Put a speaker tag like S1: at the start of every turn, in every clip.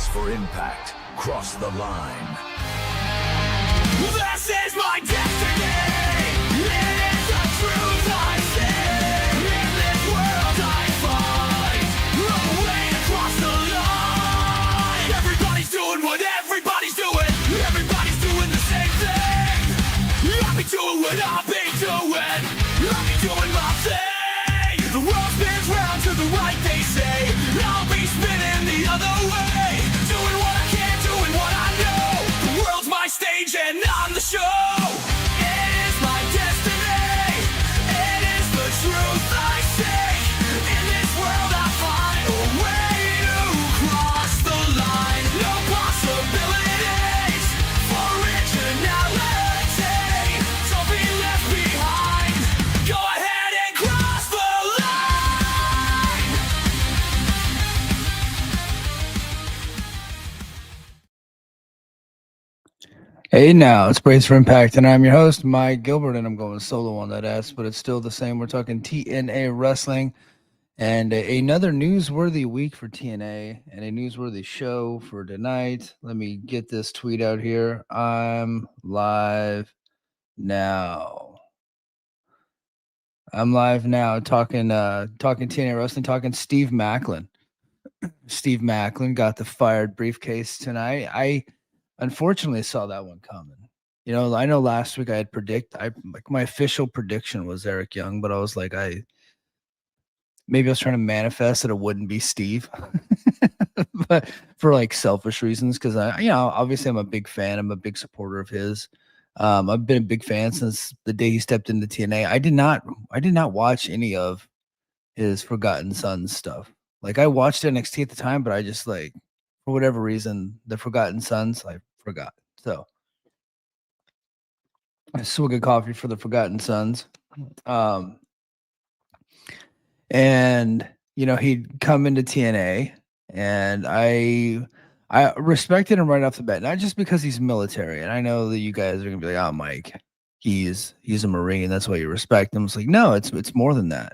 S1: Brace for impact. Cross the line.
S2: This is my destiny. It is the truth I see. In this world I find a way to cross the line. Everybody's doing what everybody's doing. Everybody's doing the same thing. I'll be doing what I'll be doing. I'll be doing my thing. The world spins round to the right, they say. I'll be spinning the other way. Doing what I can, doing what I know. The world's my stage and I'm the show. It is my destiny. It is the truth I seek. In this world I find a way to cross the line. No possibilities for originality. Don't be left behind. Go ahead and cross the line.
S3: Hey now, it's Brace for Impact, and I'm your host, Mike Gilbert, and I'm going solo on that ass, but it's still the same. We're talking TNA wrestling, and another newsworthy week for TNA, and a newsworthy show for tonight. Let me get this tweet out here. I'm live now. Talking TNA wrestling, talking Steve Maclin. Steve Maclin got the fired briefcase tonight. I unfortunately saw that one coming. You know, I know last week I had my official prediction was Eric Young, but I was like, maybe I was trying to manifest that it wouldn't be Steve, but for like selfish reasons, because obviously I'm a big fan. I'm a big supporter of his. I've been a big fan since the day he stepped into TNA. I did not watch any of his Forgotten Sons stuff. Like I watched NXT at the time, but I just like, for whatever reason, the Forgotten Sons, I forgot. So a swig of coffee for the Forgotten Sons. And he'd come into TNA, and I respected him right off the bat, not just because he's military. And I know that you guys are gonna be like, "Oh, Mike, he's a Marine. That's why you respect him." It's like, no, it's more than that.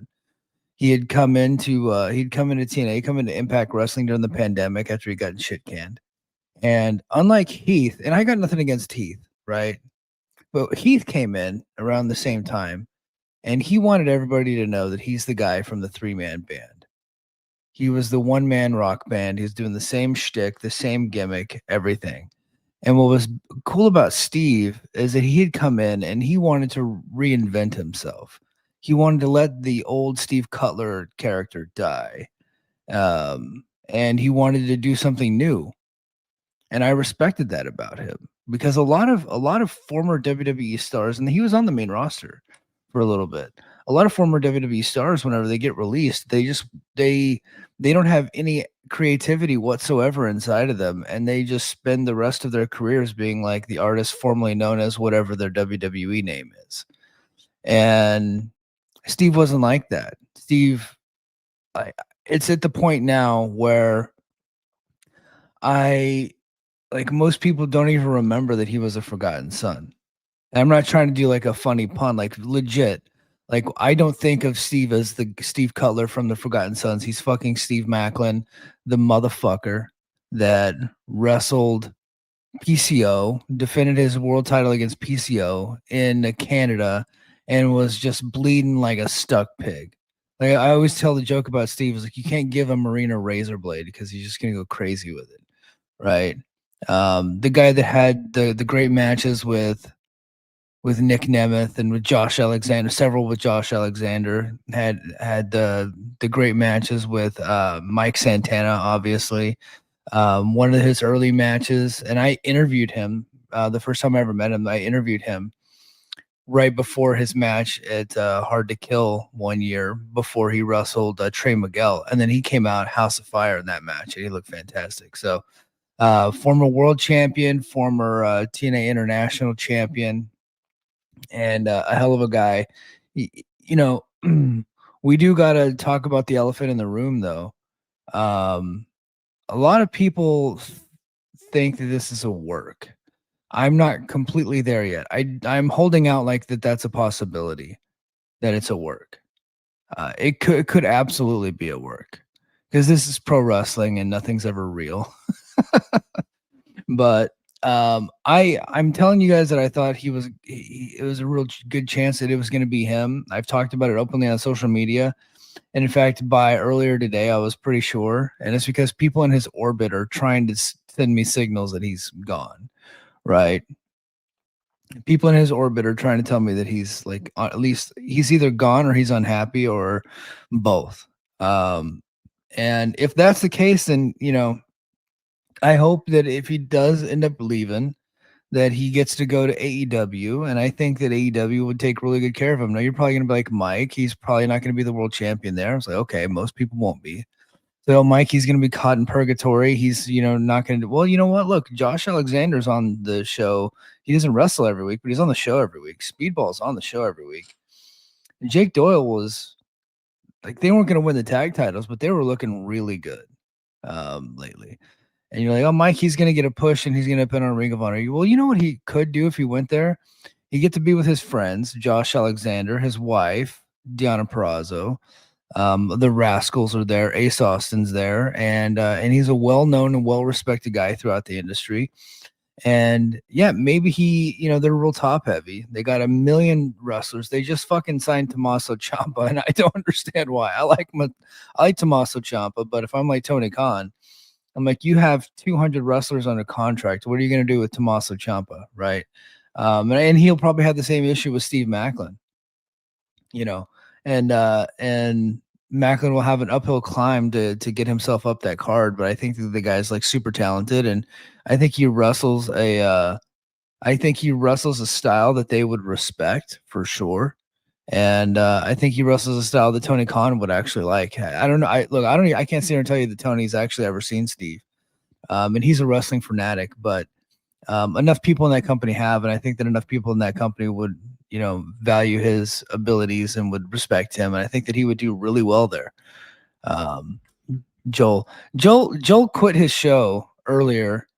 S3: He'd come into TNA, come into Impact Wrestling during the pandemic after he got shit canned. And unlike Heath, and I got nothing against Heath, right? But Heath came in around the same time, and he wanted everybody to know that he's the guy from the 3-man band. He was the one-man rock band. He was doing the same shtick, the same gimmick, everything. And what was cool about Steve is that he had come in and he wanted to reinvent himself. He wanted to let the old Steve Cutler character die. And he wanted to do something new. And I respected that about him, because a lot of former WWE stars, and he was on the main roster for a little bit. A lot of former WWE stars, whenever they get released, they don't have any creativity whatsoever inside of them, and they just spend the rest of their careers being like the artist formerly known as whatever their WWE name is. And Steve wasn't like that. Steve, it's at the point now where most people don't even remember that he was a Forgotten Son. And I'm not trying to do like a funny pun, like legit. Like, I don't think of Steve as the Steve Cutler from the Forgotten Sons. He's fucking Steve Maclin, the motherfucker that wrestled PCO, defended his world title against PCO in Canada, and was just bleeding like a stuck pig. Like, I always tell the joke about Steve is like, you can't give a Marine a razor blade because he's just gonna go crazy with it, right? The guy that had the great matches with Nick Nemeth and with Josh Alexander, several with Josh Alexander, had the great matches with Mike Santana, obviously. One of his early matches, and I interviewed him the first time I ever met him. I interviewed him right before his match at Hard to Kill one year before he wrestled Trey Miguel, and then he came out House of Fire in that match, and he looked fantastic. So, former world champion, former TNA International champion, and a hell of a guy. We do got to talk about the elephant in the room, though. A lot of people think that this is a work. I'm not completely there yet. I'm holding out like that's a possibility, that it's a work. It could absolutely be a work, because this is pro wrestling and nothing's ever real. But I'm telling you guys that I thought it was a real good chance that it was going to be him. I've talked about it openly on social media. And in fact, by earlier today, I was pretty sure. And it's because people in his orbit are trying to send me signals that he's gone, right? People in his orbit are trying to tell me that he's like, at least he's either gone or he's unhappy or both. Um, and if that's the case, then, I hope that if he does end up leaving, that he gets to go to AEW, and I think that AEW would take really good care of him. Now, you're probably going to be like, Mike, he's probably not going to be the world champion there. I was like, okay, most people won't be. So, Mike, he's going to be caught in purgatory. He's, not going to. Well, you know what? Look, Josh Alexander's on the show. He doesn't wrestle every week, but he's on the show every week. Speedball's on the show every week. And Jake Doyle was like, they weren't going to win the tag titles, but they were looking really good lately. And you're like, oh, Mike, he's going to get a push and he's going to put on Ring of Honor. Well, you know what he could do if he went there? He get to be with his friends, Josh Alexander, his wife, Deonna Purrazzo. The Rascals are there. Ace Austin's there. And he's a well-known and well-respected guy throughout the industry. And yeah, maybe they're real top heavy. They got a million wrestlers. They just fucking signed Tommaso Ciampa, and I don't understand why. I like Tommaso Ciampa, but if I'm like Tony Khan, I'm like, you have 200 wrestlers under contract. What are you going to do with Tommaso Ciampa, right? And he'll probably have the same issue with Steve Maclin, and Maclin will have an uphill climb to get himself up that card. But I think that the guy's like super talented, and I think he wrestles a style that they would respect for sure. And I think he wrestles a style that Tony Khan would actually like. I don't know. I can't sit here and tell you that Tony's actually ever seen Steve. And he's a wrestling fanatic, but enough people in that company have, and I think that enough people in that company would, value his abilities and would respect him. And I think that he would do really well there. Joel quit his show earlier.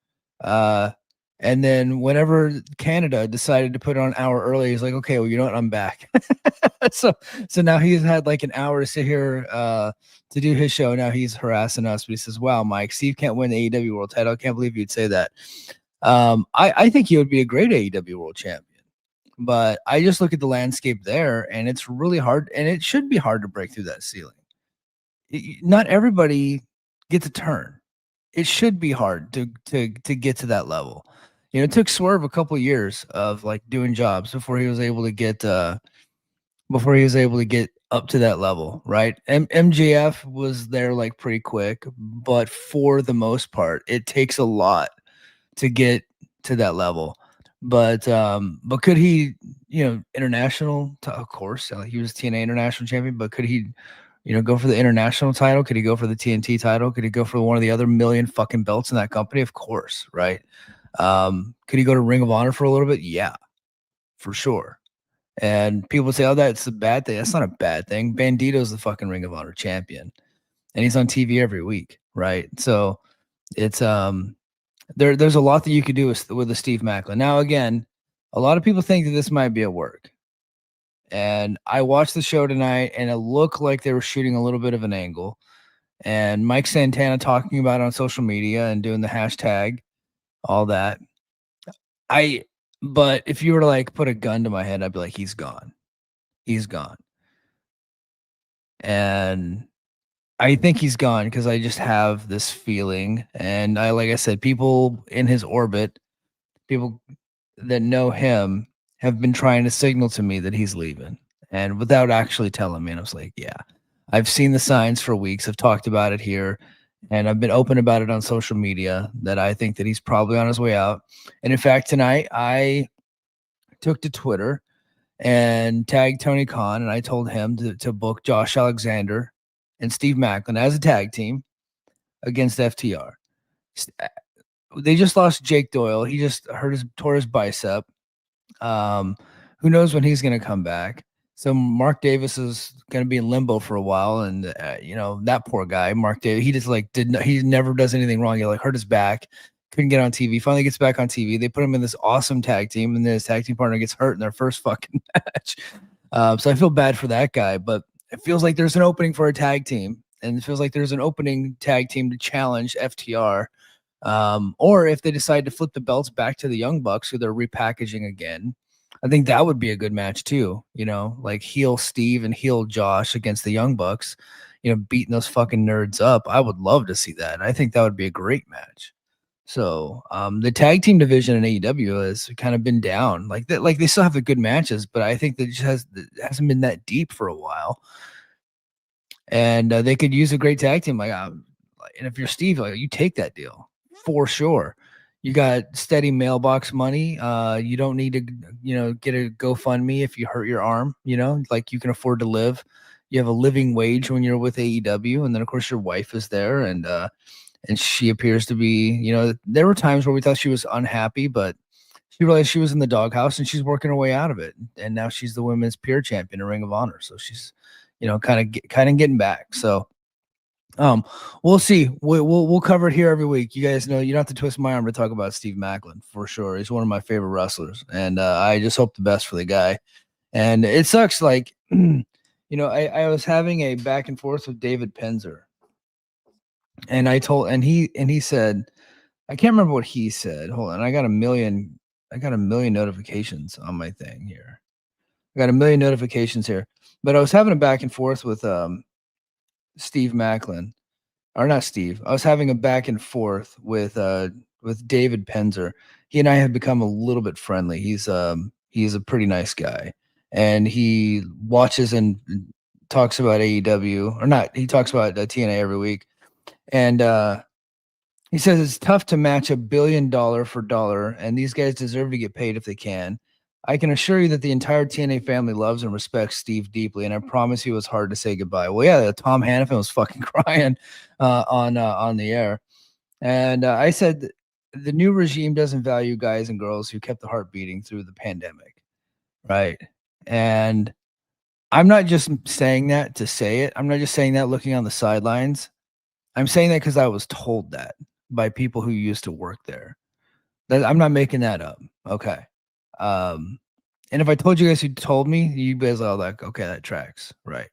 S3: And then whenever Canada decided to put it on an hour early, he's like, okay, well, you know what? I'm back. so now he's had like an hour to sit here to do his show. Now he's harassing us, but he says, wow, Mike, Steve can't win the AEW world title. I can't believe you'd say that. I think he would be a great AEW world champion, but I just look at the landscape there and it's really hard, and it should be hard to break through that ceiling. Not everybody gets a turn. It should be hard to get to that level. It took Swerve a couple of years of like doing jobs before he was able to get up to that level, right? MJF was there like pretty quick, but for the most part, it takes a lot to get to that level. But could he, international? Of course, he was TNA international champion. But could he, go for the international title? Could he go for the TNT title? Could he go for one of the other million fucking belts in that company? Of course, right? Could he go to Ring of Honor for a little bit? Yeah, for sure. And people say, oh, that's a bad thing. That's not a bad thing. Bandito's the fucking Ring of Honor champion, and he's on TV every week, right? So it's there's a lot that you could do with the Steve Maclin. Now, again, a lot of people think that this might be at work. And I watched the show tonight, and it looked like they were shooting a little bit of an angle. And Mike Santana talking about it on social media and doing the hashtag, all that. But if you were to like put a gun to my head, I'd be like, he's gone. He's gone. And I think he's gone because I just have this feeling. And like I said, people in his orbit, people that know him, have been trying to signal to me that he's leaving, and without actually telling me. And I was like, yeah, I've seen the signs for weeks. I've talked about it here, and I've been open about it on social media that I think that he's probably on his way out. And in fact, tonight I took to Twitter and tagged Tony Khan, and I told him to book Josh Alexander and Steve Maclin as a tag team against FTR. They just lost Jake Doyle. He just tore his bicep. Who knows when he's going to come back? So Mark Davis is going to be in limbo for a while, and that poor guy, Mark Davis, he just he never does anything wrong. He like hurt his back, couldn't get on TV. Finally gets back on TV. They put him in this awesome tag team, and then his tag team partner gets hurt in their first fucking match. So I feel bad for that guy, but it feels like there's an opening for a tag team, and it feels like there's an opening tag team to challenge FTR Or if they decide to flip the belts back to the Young Bucks, who they're repackaging again, I think that would be a good match too. Like heel Steve and heel Josh against the Young Bucks, beating those fucking nerds up. I would love to see that. I think that would be a great match. So the tag team division in AEW has kind of been down. Like that, like they still have the good matches, but I think that it hasn't been that deep for a while. And they could use a great tag team. And if you're Steve, like you take that deal for sure. You got steady mailbox money. You don't need to, get a GoFundMe if you hurt your arm. Like you can afford to live. You have a living wage when you're with AEW, and then of course your wife is there, and she appears to be. There were times where we thought she was unhappy, but she realized she was in the doghouse, and she's working her way out of it. And now she's the women's peer champion in Ring of Honor. So she's, kind of getting back. So. We'll see. We'll cover it here every week. You guys know you don't have to twist my arm to talk about Steve Maclin for sure. He's one of my favorite wrestlers, and I just hope the best for the guy. And it sucks. Like, I was having a back and forth with David Penzer, and he said, I can't remember what he said. Hold on, I got a million notifications on my thing here. I got a million notifications here, but I was having a back and forth with Steve Maclin, or not Steve. I was having a back and forth with David Penzer. He and I have become a little bit friendly. He's a pretty nice guy, and he watches and talks about AEW, or not. He talks about TNA every week, and he says it's tough to match $1 billion for dollar, and these guys deserve to get paid if they can. I can assure you that the entire TNA family loves and respects Steve deeply, and I promise he was hard to say goodbye. Well, yeah, Tom Hannafin was fucking crying on the air, and I said the new regime doesn't value guys and girls who kept the heart beating through the pandemic, right? And I'm not just saying that to say it. I'm not just saying that looking on the sidelines. I'm saying that because I was told that by people who used to work there. I'm not making that up. Okay. And if I told you guys who told me, you guys are like, okay, that tracks, right?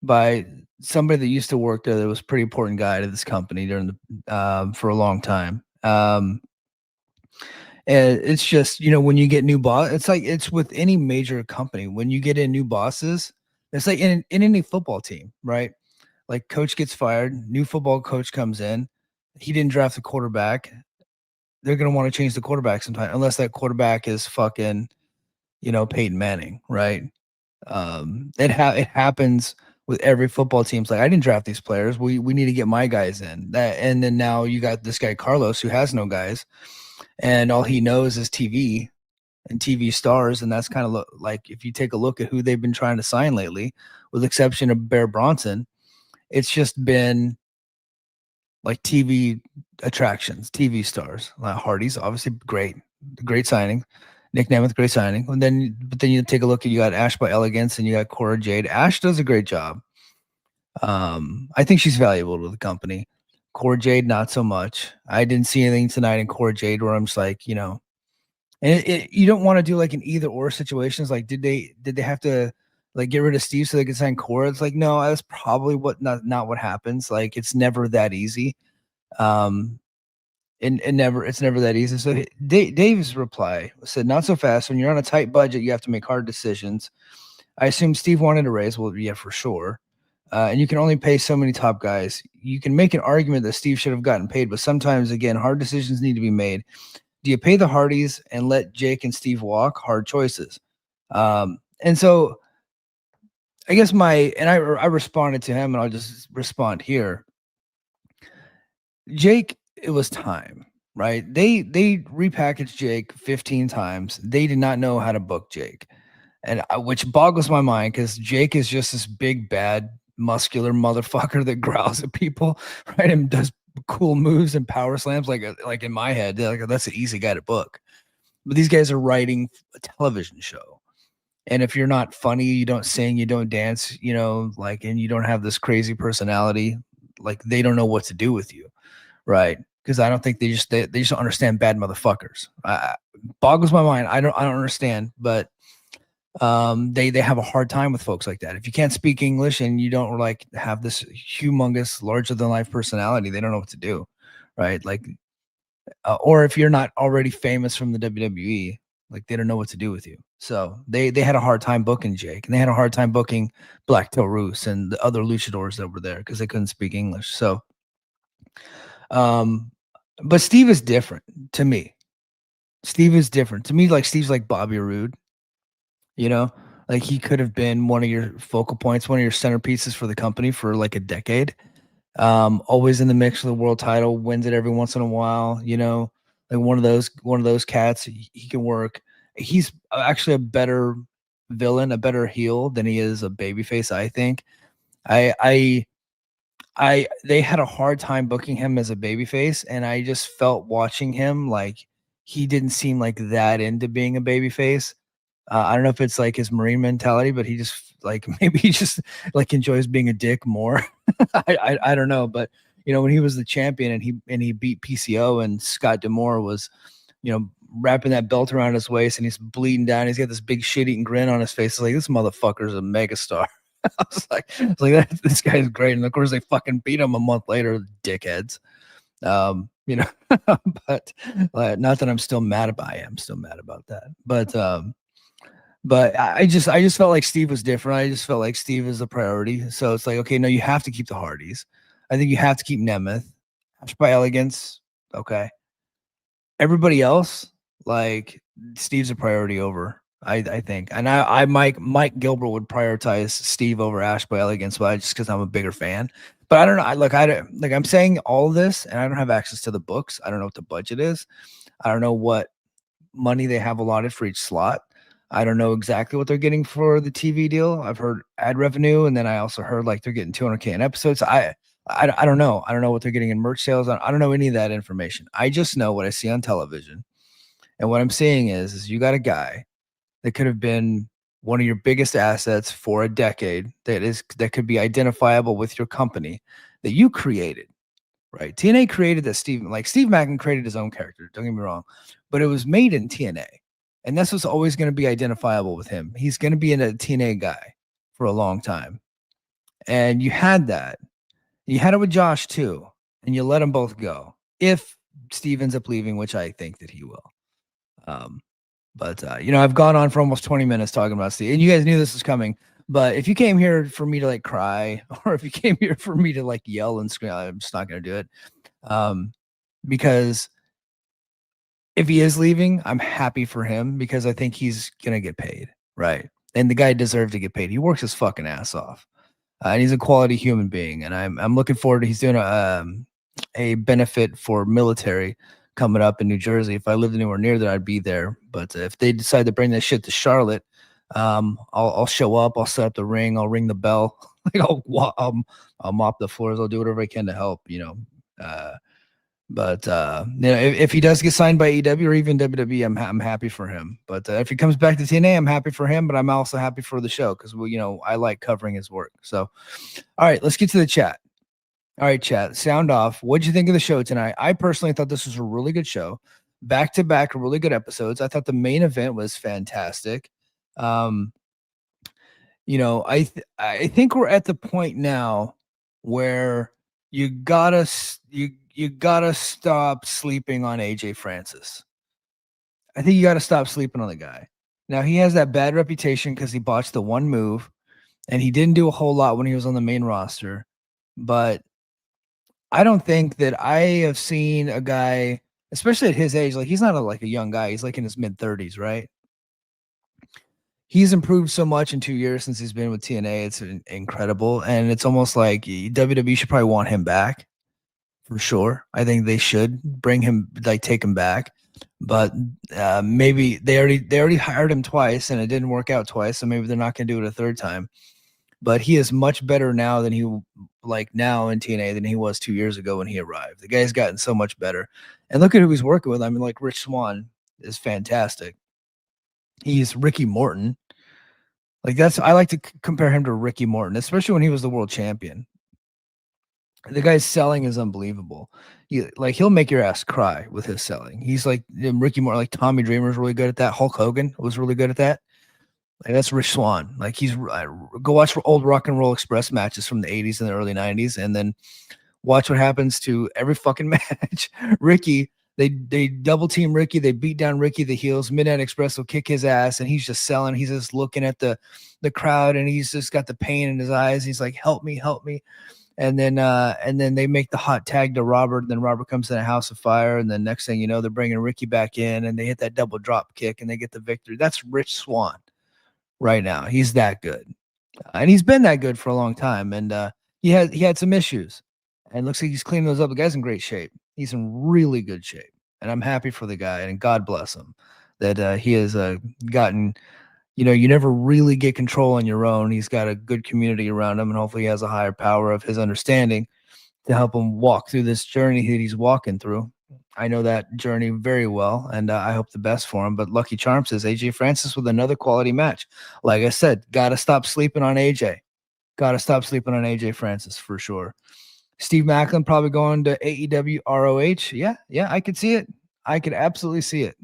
S3: By somebody that used to work there, that was a pretty important guy to this company during the for a long time. And it's just, when you get new boss, it's with any major company. When you get in new bosses, it's like in any football team, right? Like coach gets fired, new football coach comes in, he didn't draft the quarterback. They're going to want to change the quarterback sometime, unless that quarterback is fucking, Peyton Manning, right? It happens with every football team. It's like, I didn't draft these players. We need to get my guys in. And then now you got this guy Carlos who has no guys, and all he knows is TV and TV stars. And that's kind of like, if you take a look at who they've been trying to sign lately, with the exception of Bear Bronson, it's just been like TV attractions, TV stars. Hardy's obviously great signing. Nick Nemeth, great signing. But then you take a look at, you got Ash by Elegance and you got Cora Jade. Ash does a great job. I think she's valuable to the company. Cora Jade, not so much. I didn't see anything tonight in Cora Jade where I'm just like, and you don't want to do like an either or situations. Like, did they have to like get rid of Steve so they could sign Cora? It's like, no, that's probably not what happens. Like, it's never that easy. It's never that easy. So Dave's reply said, not so fast. When you're on a tight budget, you have to make hard decisions. I assume Steve wanted a raise. Well, yeah, for sure. And you can only pay so many top guys. You can make an argument that Steve should have gotten paid, but sometimes, again, hard decisions need to be made. Do you pay the Hardys and let Jake and Steve walk? Hard choices. And so I guess I responded to him, and I'll just respond here. Jake, it was time, right? They repackaged Jake 15 times. They did not know how to book Jake, and which boggles my mind, because Jake is just this big, bad, muscular motherfucker that growls at people, right? And does cool moves and power slams. Like in my head, like, that's an easy guy to book. But these guys are writing a television show. And if you're not funny, you don't sing, you don't dance, and you don't have this crazy personality, like, they don't know what to do with you. Right. Because I don't think they just don't understand bad motherfuckers. Boggles my mind. I don't understand, but they have a hard time with folks like that. If you can't speak English and you don't like have this humongous, larger than life personality, they don't know what to do. right? Like, or if you're not already famous from the WWE, like they don't know what to do with you. So they had a hard time booking Jake, and they had a hard time booking Black Tail Roos and the other luchadors that were there because they couldn't speak English. So, but Steve is different to me. Steve is different to me. Like Steve's like Bobby Roode, you know, like he could have been one of your focal points, one of your centerpieces for the company for like a decade. Always in the mix for the world title, wins it every once in a while, you know, like one of those cats. He can work. He's actually a better villain, a better heel than he is a babyface, I think. I they had a hard time booking him as a babyface, and I just felt watching him like he didn't seem like that into being a babyface. I don't know if it's like his Marine mentality, but he just like maybe he just like enjoys being a dick more. I don't know, but you know when he was the champion and he beat PCO and Scott D'Amore was, you know, wrapping that belt around his waist and he's bleeding down. He's got this big shit-eating grin on his face. It's like this motherfucker's a megastar. I was like this guy's great, and of course they fucking beat him a month later, dickheads. You know, but not that I'm still mad about. I am still mad about that, but I just felt like Steve was different. I just felt like Steve is a priority. So it's like, okay, no, you have to keep the Hardys. I think you have to keep Nemeth. Ash by Elegance. Okay. Everybody else, like Steve's a priority over. I think. And I Mike Gilbert would prioritize Steve over Ash by Elegance, but just because I'm a bigger fan. But I don't know. I'm saying all this, and I don't have access to the books. I don't know what the budget is. I don't know what money they have allotted for each slot. I don't know exactly what they're getting for the TV deal. I've heard ad revenue, and then I also heard like they're getting 200K in episodes. I don't know. I don't know what they're getting in merch sales. I don't know any of that information. I just know what I see on television, and what I'm seeing is you got a guy that could have been one of your biggest assets for a decade that could be identifiable with your company that you created. Right. TNA created that Steve Maclin created his own character. Don't get me wrong, but it was made in TNA. And that's what's always going to be identifiable with him. He's going to be a TNA guy for a long time. And you had that. You had it with Josh too. And you let them both go. If Steve ends up leaving, which I think that he will. But you know, I've gone on for almost 20 minutes talking about Steve. And you guys knew this was coming. But if you came here for me to like cry, or if you came here for me to like yell and scream, I'm just not going to do it. Because if he is leaving, I'm happy for him because I think he's going to get paid. Right. And the guy deserves to get paid. He works his fucking ass off. And he's a quality human being. And I'm looking forward to, he's doing a benefit for military coming up in New Jersey. If I lived anywhere near that, I'd be there. But if they decide to bring that shit to Charlotte, I'll show up. I'll set up the ring. I'll ring the bell. Like I'll mop the floors. I'll do whatever I can to help. You know, but you know, if he does get signed by EW or even WWE, I'm happy for him. But if he comes back to TNA, I'm happy for him. But I'm also happy for the show because you know I like covering his work. So, all right, let's get to the chat. All right, chat, sound off. What'd you think of the show tonight? I personally thought this was a really good show. Back to back, really good episodes. I thought the main event was fantastic. You know, I think we're at the point now where you gotta stop sleeping on AJ Francis. I think you gotta stop sleeping on the guy. Now he has that bad reputation because he botched the one move, and he didn't do a whole lot when he was on the main roster, but I don't think that I have seen a guy, especially at his age, like he's not like a young guy. He's like in his mid-30s, right? He's improved so much in 2 years since he's been with TNA. It's incredible. And it's almost like WWE should probably want him back for sure. I think they should bring him, like take him back. But maybe they already hired him twice and it didn't work out twice. So maybe they're not going to do it a third time. But he is much better now than now in TNA than he was 2 years ago when he arrived. The guy's gotten so much better. And look at who he's working with. I mean, like Rich Swann is fantastic. He's Ricky Morton. Like I like to compare him to Ricky Morton, especially when he was the world champion. The guy's selling is unbelievable. He'll make your ass cry with his selling. He's like Ricky Morton, like Tommy Dreamer's really good at that. Hulk Hogan was really good at that. Like that's Rich Swann. Like he's go watch old Rock and Roll Express matches from the 80s and the early 90s, and then Watch what happens to every fucking match. Ricky, they double team Ricky. They beat down Ricky, the heels. Midnight Express will kick his ass, and he's just selling. He's just looking at the crowd, and he's just got the pain in his eyes. He's like, help me, help me. And then they make the hot tag to Robert. And then Robert comes in a house of fire. And then next thing you know, they're bringing Ricky back in, and they hit that double drop kick, and they get the victory. That's Rich Swann right now. He's that good, and he's been that good for a long time. And he had some issues, and looks like he's cleaning those up. The guy's in great shape. He's in really good shape, and I'm happy for the guy. And God bless him that he has gotten. You never really get control on your own. He's got a good community around him, and hopefully he has a higher power of his understanding to help him walk through this journey that he's walking through. I know that journey very well, and I hope the best for him. But Lucky Charm says AJ Francis with another quality match. Like I said, got to stop sleeping on AJ. Got to stop sleeping on AJ Francis for sure. Steve Maclin probably going to AEW ROH. Yeah, I could see it. I could absolutely see it.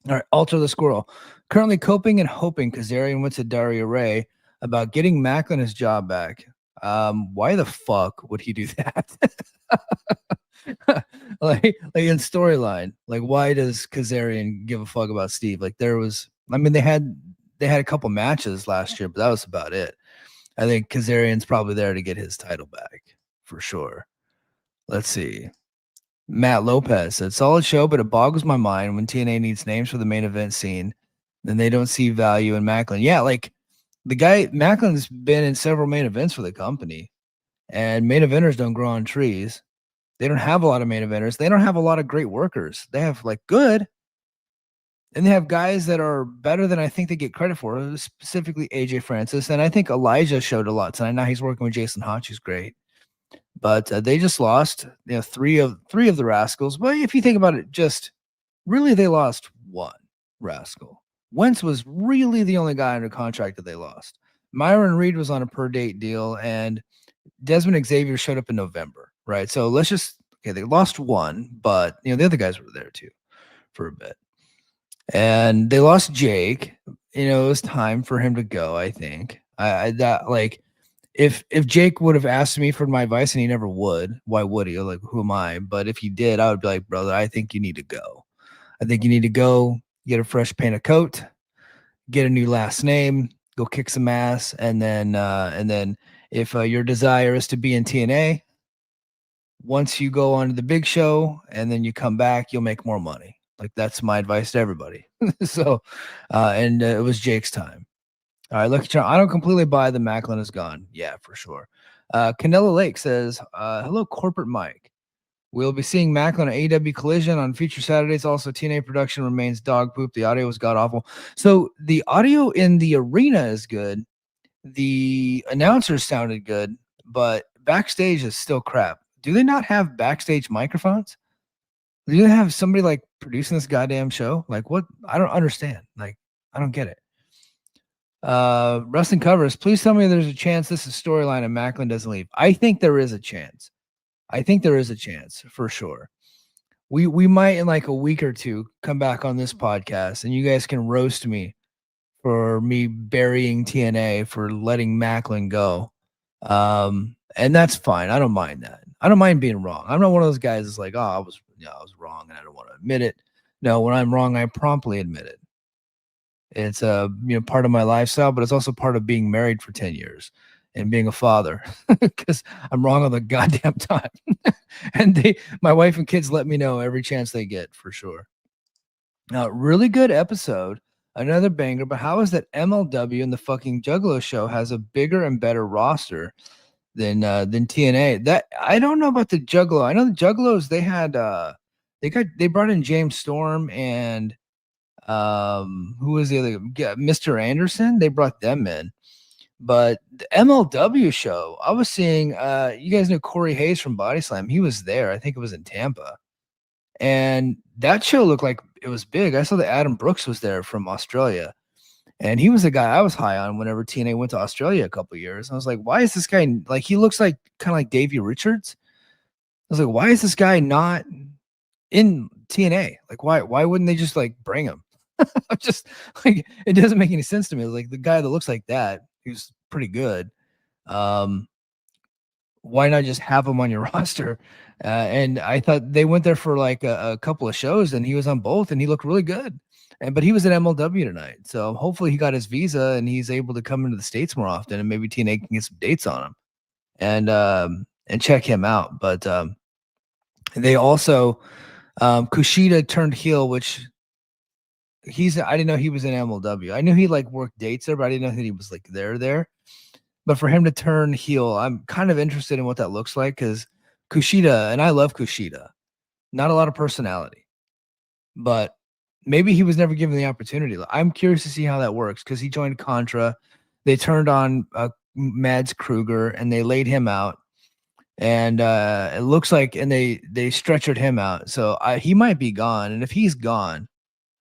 S3: All right, Alter the Squirrel. Currently coping and hoping Kazarian went to Daria Ray about getting Maclin his job back. Why the fuck would he do that? like in storyline, like why does Kazarian give a fuck about Steve? Like they had a couple matches last year, but that was about it. I think Kazarian's probably there to get his title back for sure. Let's see. Matt Lopez said, solid show, but it boggles my mind when TNA needs names for the main event scene. Then they don't see value in Maclin. Yeah, like the guy, Macklin's been in several main events for the company, and main eventers don't grow on trees. They don't have a lot of main eventers. They don't have a lot of great workers. They have like good, and they have guys that are better than I think they get credit for, specifically AJ Francis. And I think Elijah showed a lot tonight. Now he's working with Jason Hodge, who's great. But they just lost, three of the Rascals. But if you think about it, just really they lost one Rascal. Wentz was really the only guy under contract that they lost. Myron Reed was on a per date deal, and Desmond Xavier showed up in November, right? So they lost one, but the other guys were there too for a bit. And they lost Jake. It was time for him to go, I think. If Jake would have asked me for my advice, and he never would, why would he? Like, who am I? But if he did, I would be like, brother, I think you need to go. I think you need to go get a fresh paint of coat, get a new last name, go kick some ass, and then if your desire is to be in TNA, once you go on to the big show and then you come back, you'll make more money. Like that's my advice to everybody. So, it was Jake's time. All right, Lucky Charm. I don't completely buy the Maclin is gone. Yeah, for sure. Canelo Lake says, hello, Corporate Mike. We'll be seeing Maclin at AEW Collision on future Saturdays. Also, TNA production remains dog poop. The audio was god-awful. So the audio in the arena is good. The announcers sounded good, but backstage is still crap. Do they not have backstage microphones? Do they have somebody like producing this goddamn show? Like what? I don't understand. Like, I don't get it. Wrestling Covers, please tell me there's a chance this is storyline and Maclin doesn't leave. I think there is a chance. For sure. We might in like a week or two come back on this podcast and you guys can roast me for me burying TNA for letting Maclin go. And that's fine. I don't mind that. I don't mind being wrong. I'm not one of those guys that's like, oh, I was wrong and I don't want to admit it. No, when I'm wrong, I promptly admit it. It's part of my lifestyle, but it's also part of being married for 10 years and being a father because I'm wrong all the goddamn time. And my wife and kids let me know every chance they get for sure. Now, really good episode, another banger, but how is that MLW and the fucking Juggalo show has a bigger and better roster than TNA? That I don't know about the Juggalo. I know the Juggalos, they brought in James Storm and who was the other? Yeah, Mr. Anderson. They brought them in. But the MLW show, I was seeing you guys know Corey Hayes from Body Slam. He was there. I think it was in Tampa. And that show looked like it was big. I saw that Adam Brooks was there from Australia. And he was the guy I was high on whenever TNA went to Australia a couple years. I was like, why is this guy like he looks like kind of like Davey Richards? I was like, why is this guy not in TNA? Like, why wouldn't they just like bring him? Just like it doesn't make any sense to me. Like the guy that looks like that, he's pretty good. why not just have him on your roster? And I thought they went there for like a couple of shows, and he was on both, and he looked really good. And but he was in MLW tonight, so hopefully he got his visa and he's able to come into the States more often, and maybe TNA can get some dates on him and check him out. But they also Kushida turned heel, which I didn't know he was in MLW. I knew he like worked dates there, but I didn't know that he was like there. But for him to turn heel, I'm kind of interested in what that looks like because Kushida, and I love Kushida, not a lot of personality, but maybe he was never given the opportunity. I'm curious to see how that works because he joined Contra. They turned on Mads Kruger and they laid him out. And it looks like, and they stretchered him out. So he might be gone. And if he's gone,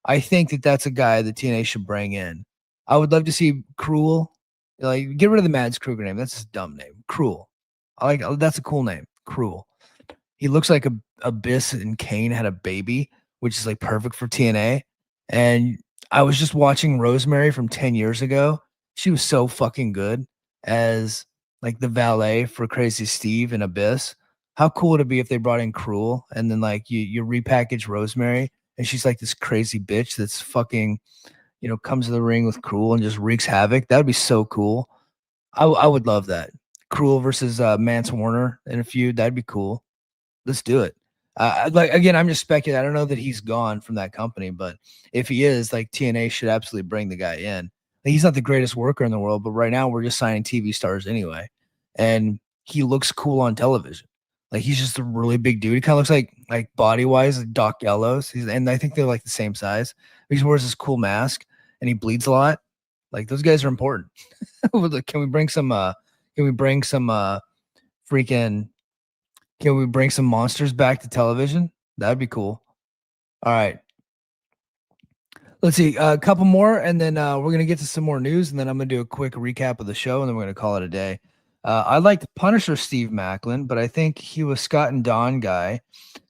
S3: I think that that's a guy that TNA should bring in. I would love to see Cruel. Like, get rid of the Mads Kruger name. That's a dumb name. Cruel. That's a cool name. Cruel. He looks like Abyss and Kane had a baby, which is like perfect for TNA. And I was just watching Rosemary from 10 years ago. She was so fucking good as like the valet for Crazy Steve and Abyss. How cool would it be if they brought in Cruel and then like you repackage Rosemary and she's like this crazy bitch that's fucking, comes to the ring with Cruel and just wreaks havoc. That would be so cool. I would love that. Cruel versus Mance Warner in a feud. That'd be cool. Let's do it. Like again, I'm just speculating. I don't know that he's gone from that company, but if he is, like TNA should absolutely bring the guy in. He's not the greatest worker in the world, but right now we're just signing TV stars anyway, and he looks cool on television. Like he's just a really big dude. He kind of looks like body wise like Doc Gallows. And I think they're like the same size. He wears this cool mask and he bleeds a lot. Like those guys are important. Can we bring some? Can we bring some freaking? Can we bring some monsters back to television? That'd be cool. All right. Let's see. A couple more, and then we're going to get to some more news, and then I'm going to do a quick recap of the show, and then we're going to call it a day. I liked Punisher Steve Maclin, but I think he was Scott and Don guy.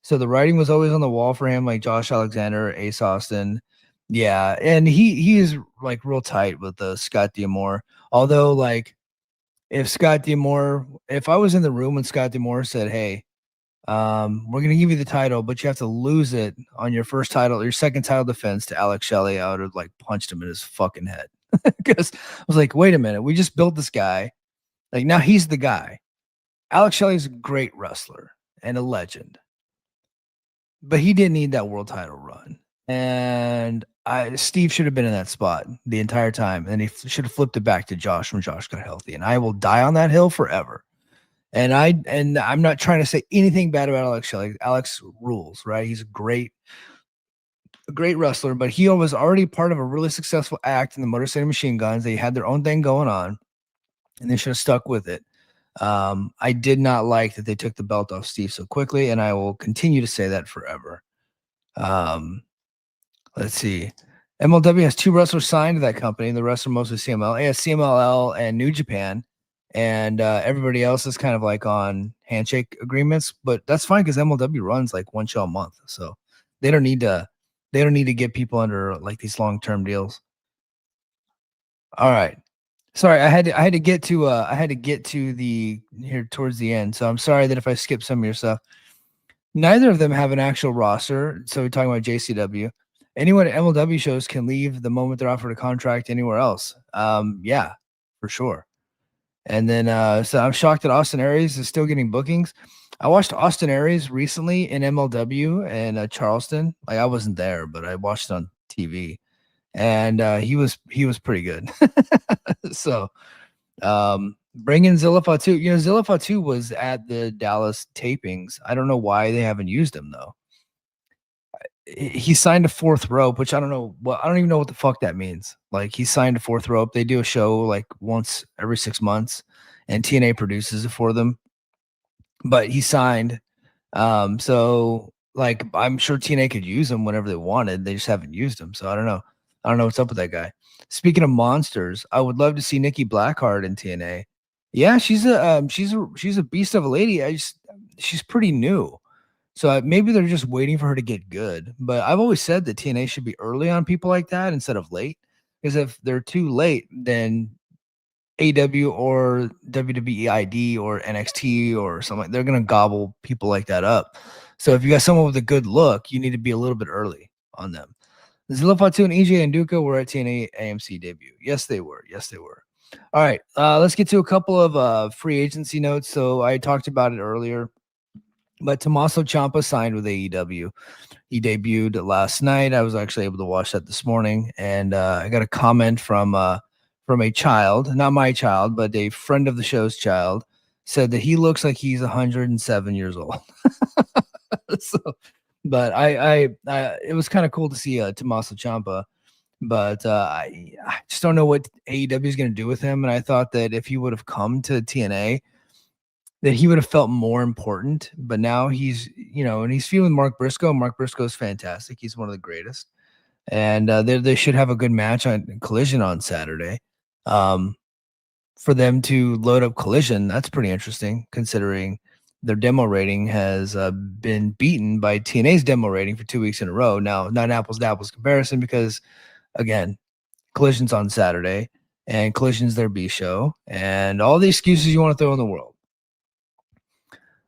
S3: So the writing was always on the wall for him, like Josh Alexander, Ace Austin. Yeah, and he is like real tight with Scott D'Amore. Although, like, if I was in the room when Scott D'Amore said, "Hey, we're gonna give you the title, but you have to lose it on your second title defense to Alex Shelley," I would have like punched him in his fucking head because I was like, "Wait a minute, we just built this guy. Like now he's the guy. Alex Shelley's a great wrestler and a legend, but he didn't need that world title run." And Steve should have been in that spot the entire time, and he should have flipped it back to Josh when Josh got healthy. And I will die on that hill forever. And I'm not trying to say anything bad about Alex Shelley. Alex rules, right? He's a great wrestler, but he was already part of a really successful act in the Motor City Machine Guns. They had their own thing going on, and they should have stuck with it. I did not like that they took the belt off Steve so quickly, and I will continue to say that forever. Let's see. MLW has 2 wrestlers signed to that company. The rest are mostly CML. It has CMLL and New Japan, and everybody else is kind of like on handshake agreements. But that's fine because MLW runs like 1 show a month, so they don't need to get people under like these long-term deals. All right. Sorry, I had to get to the here towards the end. So I'm sorry that if I skip some of your stuff. Neither of them have an actual roster. So we're talking about JCW. Anyone at MLW shows can leave the moment they're offered a contract anywhere else. Yeah, for sure. And then so I'm shocked that Austin Aries is still getting bookings. I watched Austin Aries recently in MLW in Charleston. Like I wasn't there, but I watched it on TV, and he was pretty good. So bring in Zilla Fatu. Zilla Fatu was at the Dallas tapings. I don't know why they haven't used him though. He signed a 4th rope, which I don't know. Well, I don't even know what the fuck that means. Like he signed a 4th rope. They do a show like once every 6 months, and TNA produces it for them. But he signed. So like I'm sure TNA could use him whenever they wanted. They just haven't used him. So I don't know. I don't know what's up with that guy. Speaking of monsters, I would love to see Nikki Blackheart in TNA. Yeah, she's a beast of a lady. She's pretty new. So maybe they're just waiting for her to get good. But I've always said that TNA should be early on people like that instead of late. Because if they're too late, then AW or WWE ID or NXT or something. They're gonna gobble people like that up. So if you got someone with a good look, you need to be a little bit early on them. Zilla Fatu and EJ and Duca were at TNA AMC debut. Yes, they were. Yes, they were. All right, let's get to a couple of free agency notes. So I talked about it earlier, but Tommaso Ciampa signed with AEW. He debuted last night. I was actually able to watch that this morning, and I got a comment from a child, not my child, but a friend of the show's child, said that he looks like he's 107 years old. So, but it was kind of cool to see Tommaso Ciampa, but I just don't know what AEW is going to do with him. And I thought that if he would have come to TNA, that he would have felt more important. But now he's, and he's feeling Mark Briscoe. Mark Briscoe is fantastic. He's one of the greatest. And they should have a good match on Collision on Saturday. For them to load up Collision, that's pretty interesting considering their demo rating has been beaten by TNA's demo rating for 2 weeks in a row. Now, not an apples to apples comparison because, again, Collision's on Saturday and Collision's their B show and all the excuses you want to throw in the world.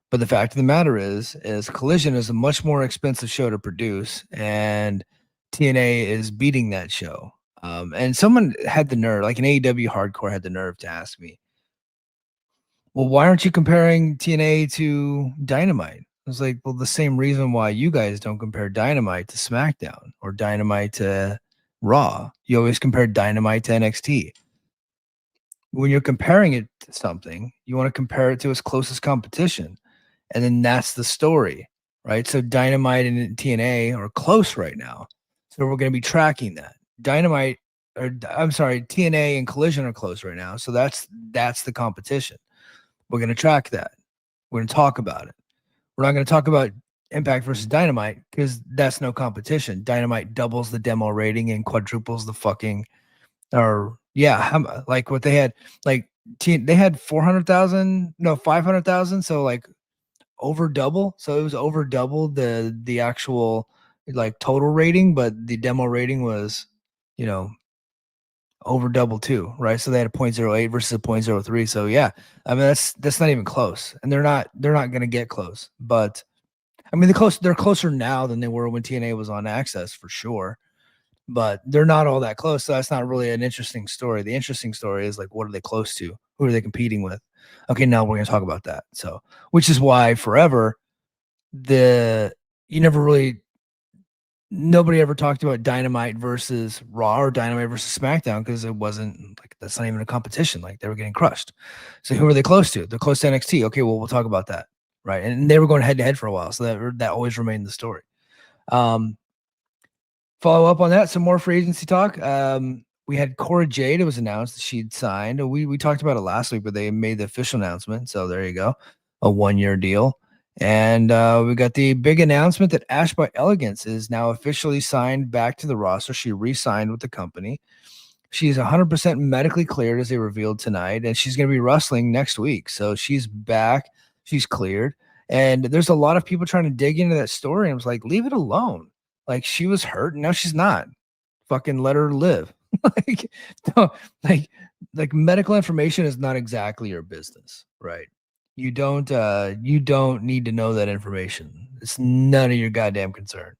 S3: But the fact of the matter is Collision is a much more expensive show to produce, and TNA is beating that show. And someone had the nerve, like an AEW hardcore had the nerve to ask me, well, why aren't you comparing TNA to Dynamite? I was like, well, the same reason why you guys don't compare Dynamite to SmackDown or Dynamite to Raw. You always compare Dynamite to NXT. When you're comparing it to something, you want to compare it to its closest competition. And then that's the story, right? So Dynamite and TNA are close right now. So we're going to be tracking that. TNA and Collision are close right now. So that's the competition. We're going to track that. We're going to talk about it. We're not going to talk about Impact versus Dynamite because that's no competition. Dynamite doubles the demo rating and quadruples the fucking, like what they had, like they had 500,000. So like over double. So it was over double the actual like total rating, but the demo rating was, over double too, right? So they had a 0.08 versus a 0.03. So yeah, I mean that's not even close, and they're not going to get close. But I mean they're closer now than they were when TNA was on Access for sure. But they're not all that close, so that's not really an interesting story. The interesting story is like what are they close to? Who are they competing with? Okay, now we're going to talk about that. So, which is why forever nobody ever talked about Dynamite versus Raw or Dynamite versus SmackDown because it wasn't like that's not even a competition. Like they were getting crushed. So who are they close to? They're close to NXT. Okay, well we'll talk about that, right? And they were going head to head for a while, so that always remained the story. Follow up on that, some more free agency talk. We had Cora Jade. It was announced that she'd signed. We talked about it last week, but they made the official announcement. So there you go, a 1-year deal. And we got the big announcement that Ash by Elegance is now officially signed back to the roster. She re-signed with the company. She's 100% medically cleared, as they revealed tonight, and she's going to be wrestling next week. So she's back. She's cleared. And there's a lot of people trying to dig into that story. And I was like, leave it alone. Like she was hurt. And now she's not. Fucking let her live. like medical information is not exactly your business, right? You don't need to know that information. It's none of your goddamn concern.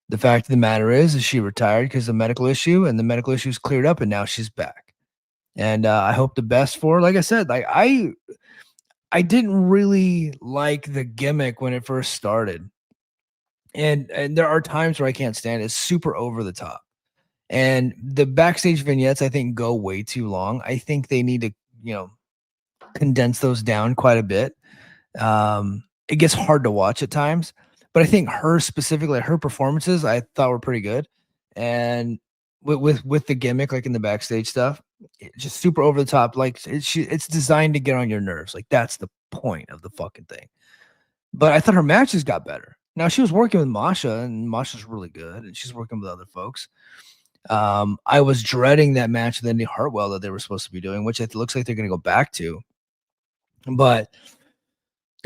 S3: The fact of the matter is she retired because of a medical issue, and the medical issue is cleared up, and now she's back. And I hope the best for her. Like I said, like I didn't really like the gimmick when it first started. And there are times where I can't stand it. It's super over the top. And the backstage vignettes, I think, go way too long. I think they need to, condense those down quite a bit. It gets hard to watch at times, but I think her specifically, her performances, I thought were pretty good. And with the gimmick, like in the backstage stuff, just super over the top. Like it's designed to get on your nerves. Like that's the point of the fucking thing. But I thought her matches got better. Now she was working with Masha, and Masha's really good, and she's working with other folks. I was dreading that match with Indy Hartwell that they were supposed to be doing, which it looks like they're going to go back to. But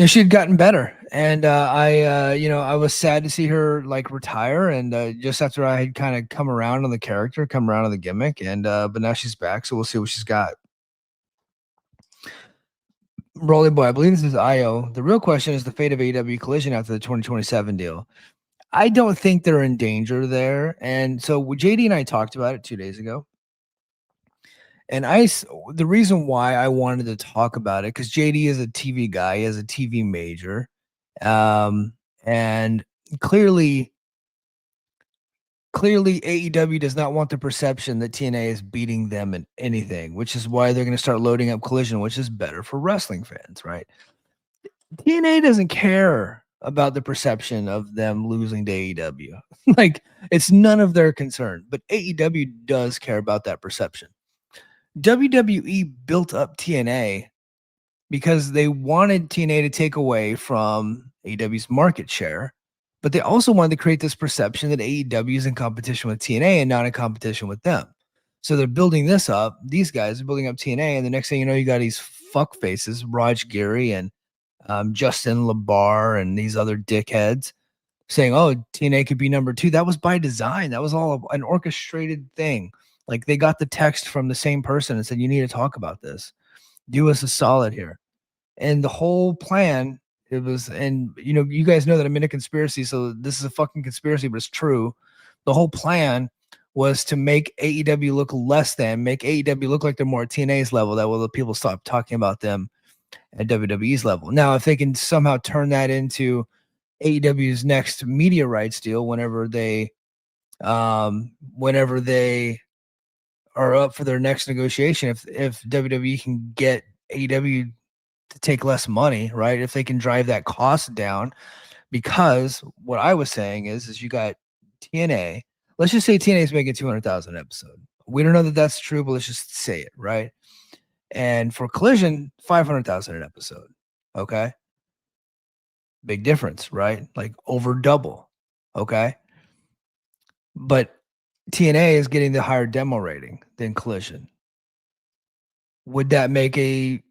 S3: she had gotten better, and I was sad to see her like retire. And just after I had kind of come around on the character, come around on the gimmick, and but now she's back, so we'll see what she's got. Rolly Boy, I believe this is IO. The real question is the fate of AEW Collision after the 2027 deal. I don't think they're in danger there. And so JD and I talked about it 2 days ago. And the reason why I wanted to talk about it, because JD is a TV guy, he has a TV major. And clearly AEW does not want the perception that TNA is beating them in anything, which is why they're going to start loading up Collision, which is better for wrestling fans, right? TNA doesn't care about the perception of them losing to AEW. Like, it's none of their concern, but AEW does care about that perception. WWE built up TNA because they wanted TNA to take away from AEW's market share, but they also wanted to create this perception that AEW is in competition with TNA and not in competition with them. So they're building this up. These guys are building up TNA, and the next thing you know, you got these fuck faces, Raj Giri and Justin LaBar and these other dickheads saying, "Oh, TNA could be number 2." That was by design. That was all an orchestrated thing. Like, they got the text from the same person and said, "You need to talk about this. Do us a solid here." And the whole plan, it was, and you guys know that I'm in a conspiracy, so this is a fucking conspiracy, but it's true. The whole plan was to make AEW look less than, make AEW look like they're more at TNA's level. That way the people stop talking about them at WWE's level. Now, if they can somehow turn that into AEW's next media rights deal, whenever they are up for their next negotiation, if WWE can get AEW to take less money, right? If they can drive that cost down, because what I was saying is you got TNA. Let's just say TNA is making 200,000 an episode. We don't know that that's true, but let's just say it, right? And for Collision, 500,000 an episode. Okay, big difference, right? Like over double. Okay, but TNA is getting the higher demo rating than Collision. Would that make TNT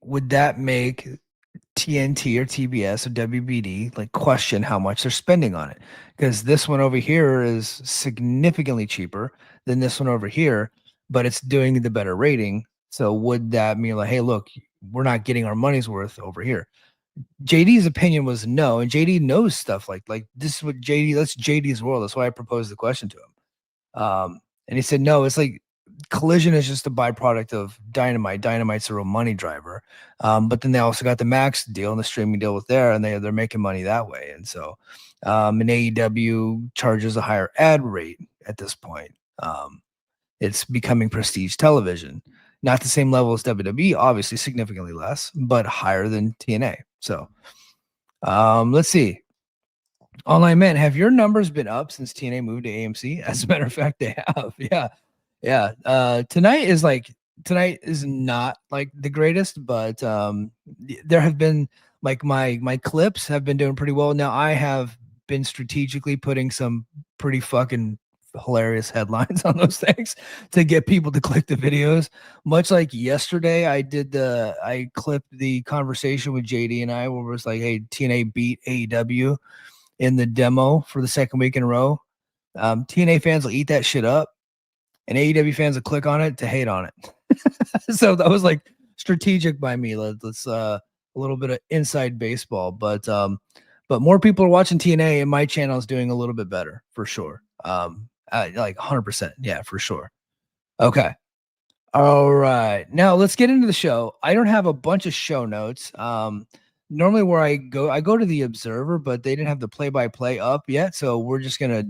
S3: or TBS or WBD like question how much they're spending on it? Because this one over here is significantly cheaper than this one over here, but it's doing the better rating. So would that mean like, hey, look, we're not getting our money's worth over here? JD's opinion was no, and JD knows stuff like this is what that's JD's world. That's why I proposed the question to him. And he said, no, it's like Collision is just a byproduct of Dynamite. Dynamite's a real money driver. But then they also got the Max deal and the streaming deal with there, and they're making money that way. And so an AEW charges a higher ad rate at this point. It's becoming prestige television. Not the same level as WWE, obviously significantly less, but higher than TNA. So let's see. Online Man, have your numbers been up since TNA moved to AMC? As a matter of fact, they have. Yeah. Tonight is not like the greatest, but there have been like my clips have been doing pretty well. Now I have been strategically putting some pretty fucking hilarious headlines on those things to get people to click the videos. Much like yesterday, I clipped the conversation with JD and I where it was like, hey, TNA beat AEW in the demo for the second week in a row. TNA fans will eat that shit up, and AEW fans will click on it to hate on it. So that was like strategic by me. Let's a little bit of inside baseball, but more people are watching TNA, and my channel is doing a little bit better for sure. Like 100%, yeah, for sure. Okay. All right. Now let's get into the show. I don't have a bunch of show notes. Normally where I go to the Observer, but they didn't have the play-by-play up yet, so we're just gonna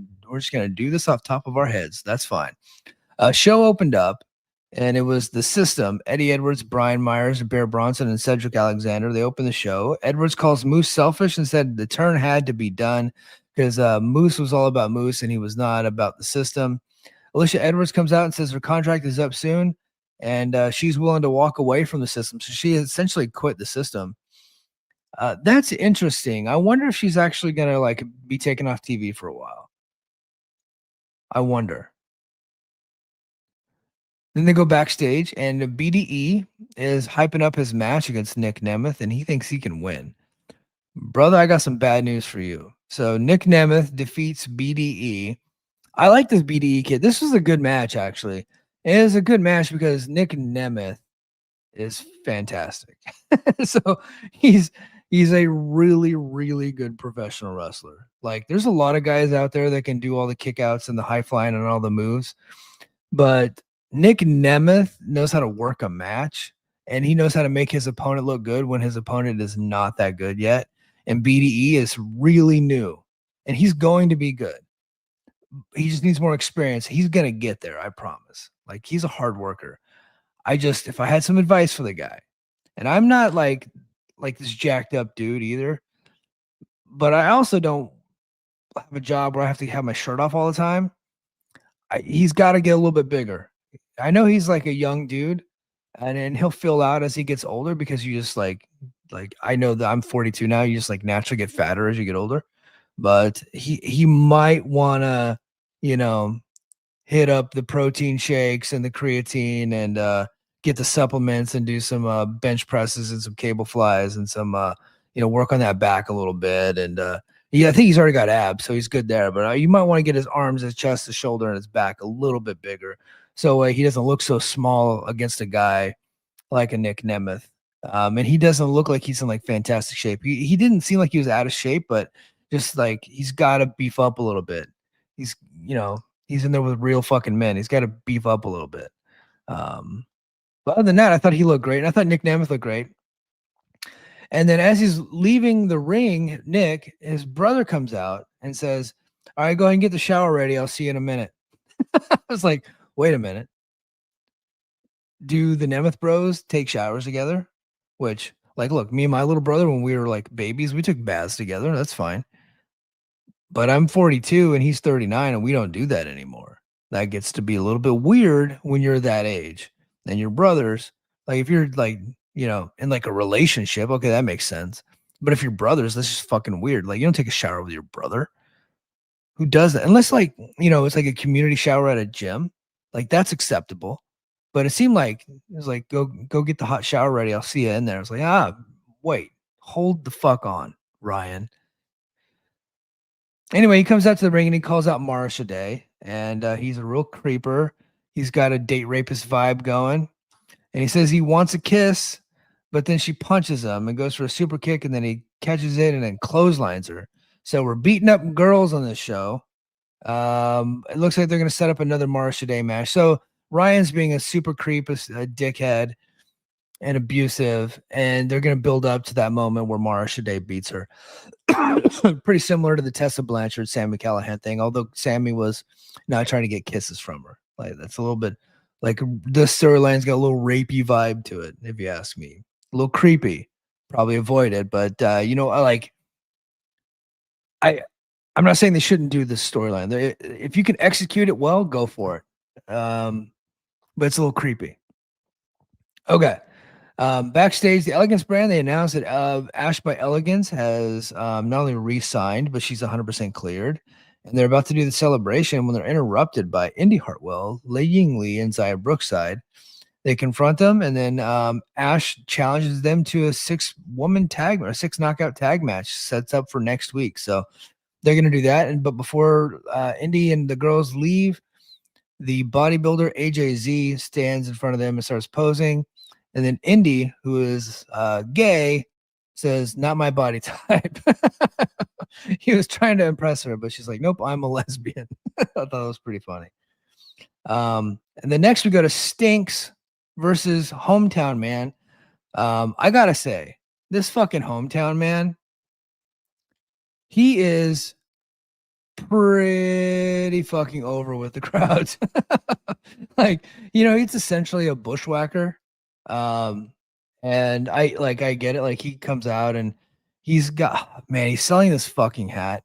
S3: do this off top of our heads. That's fine. Show opened up, and it was the System: Eddie Edwards, Brian Myers, Bear Bronson, and Cedric Alexander. They opened the show. Edwards calls Moose selfish and said the turn had to be done because Moose was all about Moose and he was not about the System. Alicia Edwards comes out and says her contract is up soon, and she's willing to walk away from the System. So she essentially quit the System. That's interesting. I wonder if she's actually gonna like be taken off TV for a while. I wonder. Then they go backstage, and BDE is hyping up his match against Nick Nemeth, and he thinks he can win. Brother, I got some bad news for you. So Nick Nemeth defeats BDE. I like this BDE kid. This was a good match, actually. It is a good match because Nick Nemeth is fantastic. So he's a really, really good professional wrestler. Like there's a lot of guys out there that can do all the kickouts and the high flying and all the moves, but Nick Nemeth knows how to work a match, and he knows how to make his opponent look good when his opponent is not that good yet. And BDE is really new, and he's going to be good. He just needs more experience. He's going to get there, I promise. Like he's a hard worker. If I had some advice for the guy, and I'm not like this jacked up dude either, but I also don't have a job where I have to have my shirt off all the time. He's got to get a little bit bigger. I know he's like a young dude, and then he'll fill out as he gets older because you just like I know that I'm 42 now. You just like naturally get fatter as you get older, but he might want to, you know, hit up the protein shakes and the creatine and get the supplements and do some bench presses and some cable flies and some work on that back a little bit. And yeah, I think he's already got abs, so he's good there. But you might want to get his arms, his chest, his shoulder, and his back a little bit bigger, so he doesn't look so small against a guy like a Nick Nemeth. And he doesn't look like he's in like fantastic shape. He didn't seem like he was out of shape, but just like he's got to beef up a little bit. He's he's in there with real fucking men. He's got to beef up a little bit. But other than that, I thought he looked great. And I thought Nick Nemeth looked great. And then as he's leaving the ring, his brother comes out and says, "All right, go ahead and get the shower ready. I'll see you in a minute." I was like, wait a minute. Do the Nemeth bros take showers together? Which, like, look, me and my little brother, when we were like babies, we took baths together. That's fine. But I'm 42 and he's 39 and we don't do that anymore. That gets to be a little bit weird when you're that age. And your brothers, like if you're like, in like a relationship, okay, that makes sense. But if you're brothers, that's just fucking weird. Like you don't take a shower with your brother. Who does that? Unless like, it's like a community shower at a gym. Like that's acceptable. But it seemed like it was like, go get the hot shower ready. I'll see you in there. I was like, wait, hold the fuck on, Ryan. Anyway, he comes out to the ring and he calls out Mara Shade, and he's a real creeper. He's got a date rapist vibe going, and he says he wants a kiss, but then she punches him and goes for a super kick, and then he catches it and then clotheslines her. So we're beating up girls on this show. It looks like they're going to set up another Mara Shade match. So Ryan's being a super creep, a dickhead, and abusive, and they're going to build up to that moment where Mara Shade beats her. Pretty similar to the Tessa Blanchard, Sami Callihan thing, although Sammy was not trying to get kisses from her. Like that's a little bit like the storyline's got a little rapey vibe to it, if you ask me. A little creepy. Probably avoid it, but I'm not saying they shouldn't do this storyline. If you can execute it well, go for it. But it's a little creepy. Okay. Backstage, the Elegance brand, they announced that Ash by Elegance has not only re-signed, but she's 100% cleared. And they're about to do the celebration when they're interrupted by Indy Hartwell, Lei Ying Lee, and Zaya Brookside. They confront them, and then Ash challenges them to a 6-woman tag or a 6-knockout tag match, sets up for next week. So they're going to do that. But before Indy and the girls leave, the bodybuilder AJZ stands in front of them and starts posing. And then Indy, who is gay, says, "Not my body type." He was trying to impress her, but she's like, "Nope, I'm a lesbian." I thought that was pretty funny. And then next we go to Stinks versus Hometown Man. I gotta say, this fucking Hometown Man, he is pretty fucking over with the crowds. Like, he's essentially a bushwhacker. And I get it. Like he comes out and he's selling this fucking hat.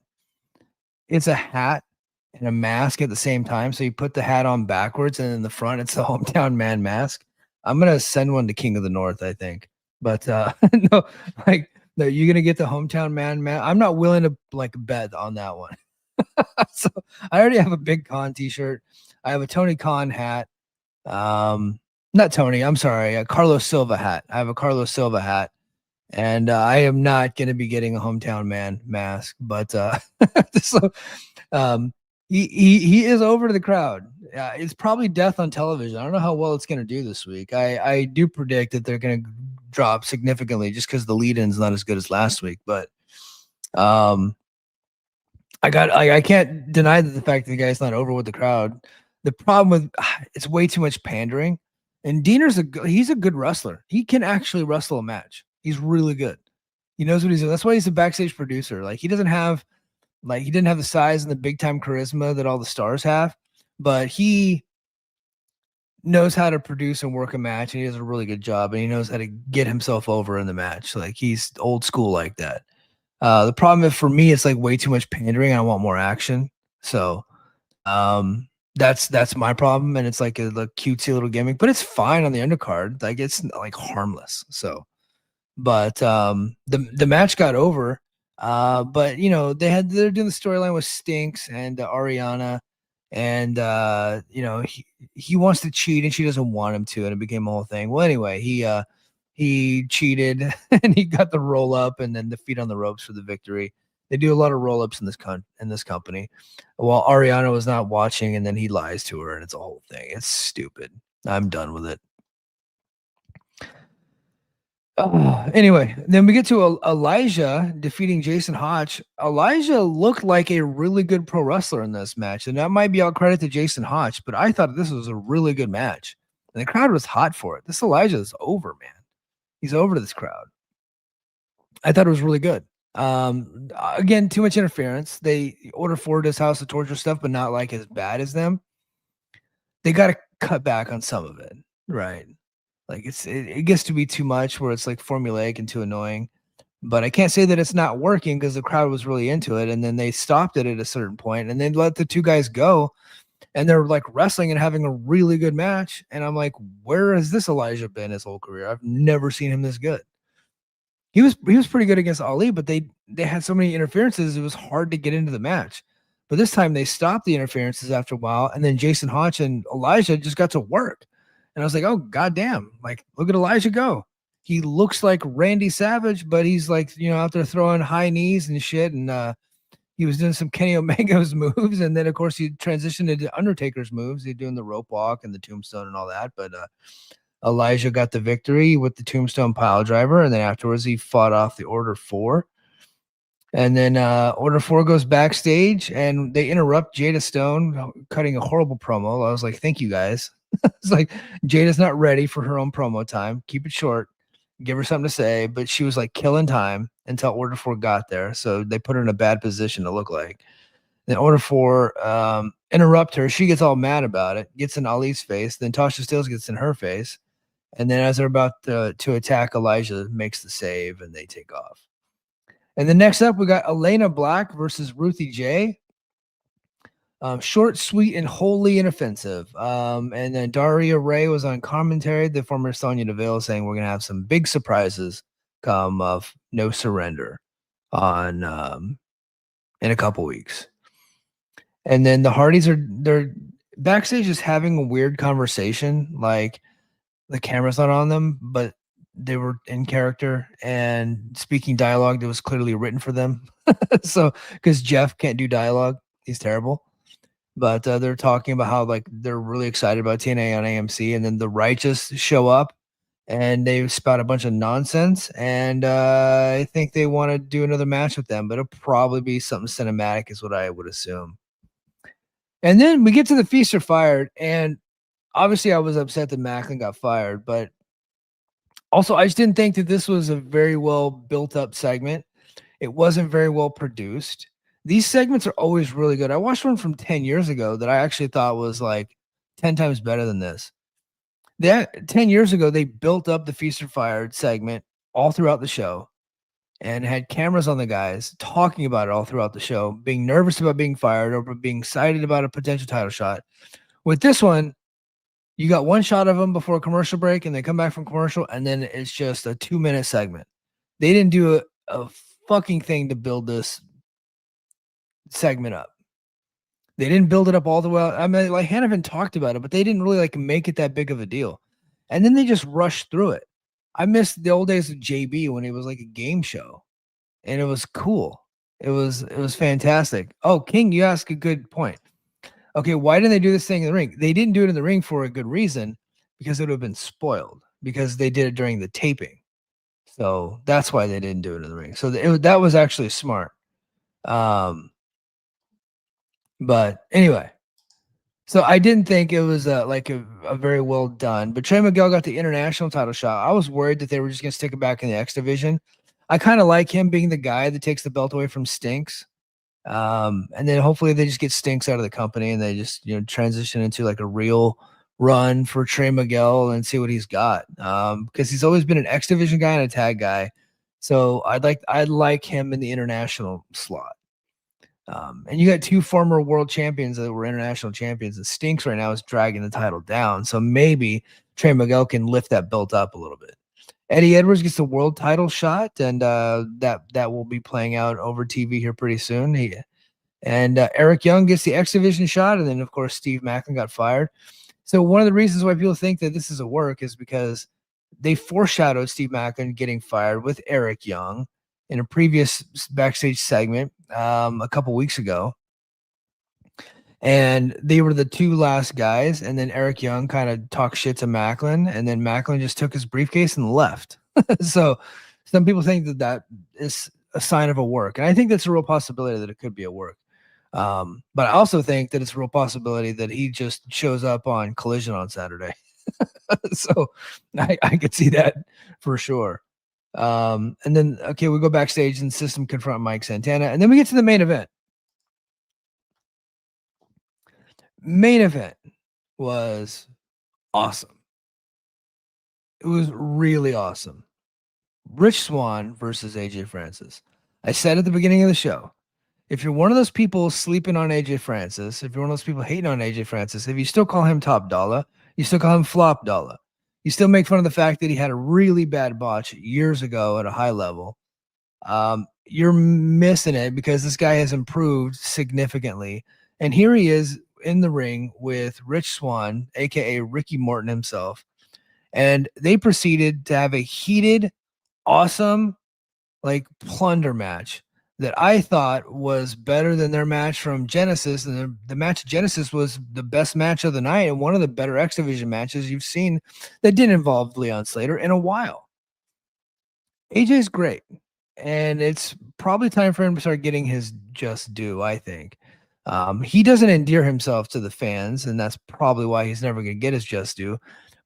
S3: It's a hat and a mask at the same time. So you put the hat on backwards and in the front, it's the Hometown Man mask. I'm going to send one to King of the North, I think. But no, you're going to get the Hometown Man mask. I'm not willing to bet on that one. So I already have a Big Con t-shirt. I have a Tony Khan hat. Not Tony, I'm sorry, a Carlos Silva hat. I have a Carlos Silva hat, and I am not going to be getting a Hometown Man mask, but so he is over to the crowd. It's probably death on television. I don't know how well it's going to do this week. I do predict that they're going to drop significantly just because the lead-in's not as good as last week. But I can't deny that the fact that the guy's not over with the crowd. The problem with it's way too much pandering. And Diener's he's a good wrestler. He can actually wrestle a match. He's really good. He knows what he's doing. That's why he's a backstage producer. Like he didn't have the size and the big time charisma that all the stars have, but he knows how to produce and work a match, and he does a really good job, and he knows how to get himself over in the match. Like he's old school like that. The problem is for me, it's like way too much pandering. I want more action. So that's my problem. And it's like a cutesy little gimmick, but it's fine on the undercard. Like it's like harmless. So, but the match got over. But you know, they're doing the storyline with Stinks and Ariana, and you know, he wants to cheat and she doesn't want him to, and it became a whole thing. Well, anyway, he cheated and he got the roll up and then the feet on the ropes for the victory. They do a lot of roll ups in this company. While Ariana was not watching, and then he lies to her, and it's a whole thing. It's stupid. I'm done with it. Anyway, then we get to Elijah defeating Jason Hotch. Elijah looked like a really good pro wrestler in this match, and that might be all credit to Jason Hotch, but I thought this was a really good match, and the crowd was hot for it. This Elijah is over, man. He's over to this crowd. I thought it was really good. Again, too much interference. They order forward this House of Torture stuff, but not like as bad as them. They got to cut back on some of it, right? Like it gets to be too much where it's like formulaic and too annoying. But I can't say that it's not working because the crowd was really into it, and then they stopped it at a certain point, and then let the two guys go, and they're like wrestling and having a really good match. And I'm like, where has this Elijah been his whole career? I've never seen him this good. He was pretty good against Ali, but they had so many interferences, it was hard to get into the match. But this time they stopped the interferences after a while, and then Jason Hotch and Elijah just got to work. And I was like, oh, goddamn. Like, look at Elijah go. He looks like Randy Savage, but he's like, you know, out there throwing high knees and shit. And he was doing some Kenny Omega's moves. And then, of course, he transitioned into Undertaker's moves. He's doing the rope walk and the tombstone and all that. But Elijah got the victory with the tombstone pile driver. And then afterwards, he fought off the Order 4. And then Order 4 goes backstage, and they interrupt Jada Stone cutting a horrible promo. I was like, thank you, guys. It's like Jada's not ready for her own promo time. Keep it short. Give her something to say. But she was like killing time until Order 4 got there. So they put her in a bad position to look like. Then Order 4 interrupt her. She gets all mad about it. Gets in Ali's face. Then Tasha Steelz gets in her face. And then as they're about to attack, Elijah makes the save and they take off. And then next up, we got Elena Black versus Ruthie J. Short, sweet, and wholly inoffensive. And then Daria Ray was on commentary, the former Sonya Deville, saying we're going to have some big surprises come of No Surrender on in a couple weeks. And then the Hardys they're backstage just having a weird conversation, like the camera's not on them, but they were in character and speaking dialogue that was clearly written for them. So, because Jeff can't do dialogue, he's terrible. But they're talking about how like they're really excited about TNA on AMC, and then the Righteous show up and they spout a bunch of nonsense. And I think they want to do another match with them, but it'll probably be something cinematic, is what I would assume. And then we get to the Feast or Fired, and obviously I was upset that Maclin got fired, but also I just didn't think that this was a very well built up segment. It wasn't very well produced. These segments are always really good. I watched one from 10 years ago that I actually thought was like 10 times better than this. 10 years ago, they built up the Feast or Fired segment all throughout the show and had cameras on the guys talking about it all throughout the show, being nervous about being fired or being excited about a potential title shot. With this one, you got one shot of them before a commercial break, and they come back from commercial, and then it's just a 2-minute segment. They didn't do a fucking thing to build this segment up. They didn't build it up all the way. I mean, like Hannafin talked about it, but they didn't really like make it that big of a deal. And then they just rushed through it. I missed the old days of JB when it was like a game show, and it was cool. It was fantastic. Oh, King, you asked a good point. Okay, why didn't they do this thing in the ring? They didn't do it in the ring for a good reason, because it would have been spoiled, because they did it during the taping. So that's why they didn't do it in the ring. So that was actually smart. But anyway, so I didn't think it was like a very well done. But Trey Miguel got the international title shot. I was worried that they were just going to stick it back in the X division. I kind of like him being the guy that takes the belt away from Stinks. And then hopefully they just get Stinks out of the company and they just, transition into like a real run for Trey Miguel and see what he's got. Because he's always been an X division guy and a tag guy. So I'd like him in the international slot. And you got two former world champions that were international champions, and Stinks right now is dragging the title down. So maybe Trey Miguel can lift that belt up a little bit. Eddie Edwards gets the world title shot, and that will be playing out over TV here pretty soon. Eric Young gets the X Division shot, and then of course Steve Maclin got fired. So one of the reasons why people think that this is a work is because they foreshadowed Steve Maclin getting fired with Eric Young in a previous backstage segment a couple weeks ago. And they were the two last guys. And then Eric Young kind of talked shit to Maclin. And then Maclin just took his briefcase and left. So some people think that is a sign of a work. And I think that's a real possibility that it could be a work. But I also think that it's a real possibility that he just shows up on Collision on Saturday. So I could see that for sure. And then, okay, we go backstage and System confront Mike Santana. And then we get to the main event. Main event was awesome. It was really awesome. Rich Swann versus AJ Francis. I said at the beginning of the show, if you're one of those people sleeping on AJ Francis, if you're one of those people hating on AJ Francis, if you still call him Top Dollar, you still call him Flop Dollar, you still make fun of the fact that he had a really bad botch years ago at a high level, you're missing it, because this guy has improved significantly. And here he is in the ring with Rich Swann, aka Ricky Morton himself. And they proceeded to have a heated, awesome, like plunder match that I thought was better than their match from Genesis. And the match at Genesis was the best match of the night and one of the better X Division matches you've seen that didn't involve Leon Slater in a while. AJ's great, and it's probably time for him to start getting his just due, I think. He doesn't endear himself to the fans, and that's probably why he's never going to get his just due.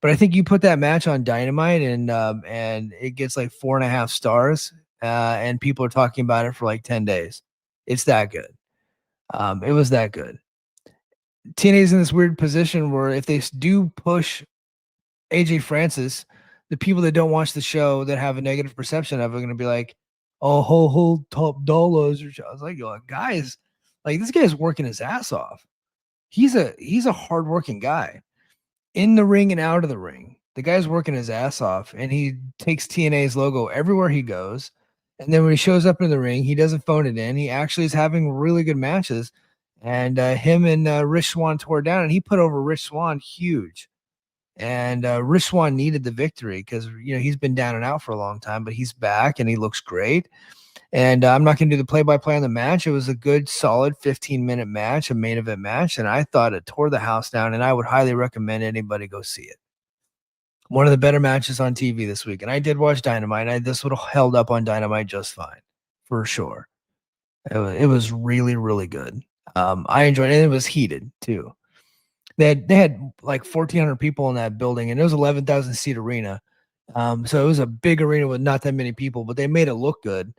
S3: But I think you put that match on Dynamite, and it gets like 4.5 stars, and people are talking about it for like 10 days. It's that good. It was that good. TNA's in this weird position where if they do push AJ Francis, the people that don't watch the show that have a negative perception of it are going to be like, oh, Top Dollars. I was like, guys, like, this guy's working his ass off. He's a hardworking guy in the ring and out of the ring. The guy's working his ass off, and he takes TNA's logo everywhere he goes. And then when he shows up in the ring, he doesn't phone it in. He actually is having really good matches. And him and Rich Swann tore down, and he put over Rich Swann huge. And Rich Swann needed the victory because, he's been down and out for a long time, but he's back and he looks great. And I'm not going to do the play-by-play on the match. It was a good, solid 15-minute match, a main event match, and I thought it tore the house down, and I would highly recommend anybody go see it. One of the better matches on TV this week, and I did watch Dynamite, and this would have held up on Dynamite just fine, for sure. It was really, really good. I enjoyed it, and it was heated, too. They had like 1,400 people in that building, and it was 11,000-seat arena. So it was a big arena with not that many people, but they made it look good.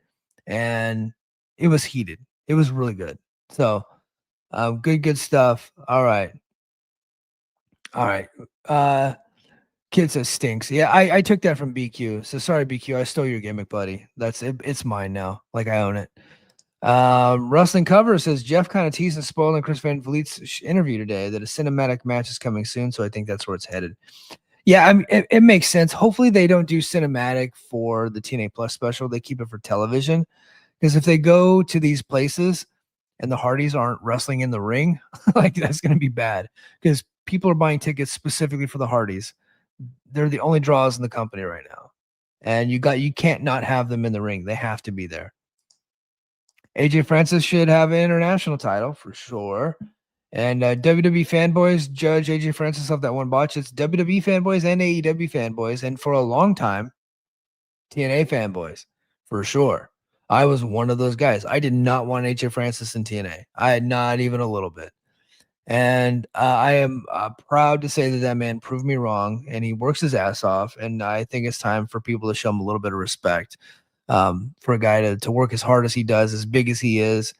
S3: And it was heated. It was really good. So good stuff. All right. Kid says Stinks. Yeah, I took that from BQ. So sorry, BQ. I stole your gimmick, buddy. That's it. It's mine now. Like, I own it. Wrestling Cover says Jeff kind of teased and spoiled in Chris Van Vliet's interview today that a cinematic match is coming soon. So I think that's where it's headed. Yeah, I mean, it makes sense. Hopefully they don't do cinematic for the TNA Plus special. They keep it for television, because if they go to these places and the Hardys aren't wrestling in the ring, like, that's going to be bad, because people are buying tickets specifically for the Hardys. They're the only draws in the company right now, and you can't not have them in the ring. They have to be there. AJ Francis should have an international title for sure. And WWE fanboys judge AJ Francis off that one botch. It's WWE fanboys and AEW fanboys, and for a long time, TNA fanboys, for sure. I was one of those guys. I did not want AJ Francis in TNA. I had not even a little bit. And I am proud to say that that man proved me wrong, and he works his ass off. And I think it's time for people to show him a little bit of respect, for a guy to work as hard as he does, as big as he is,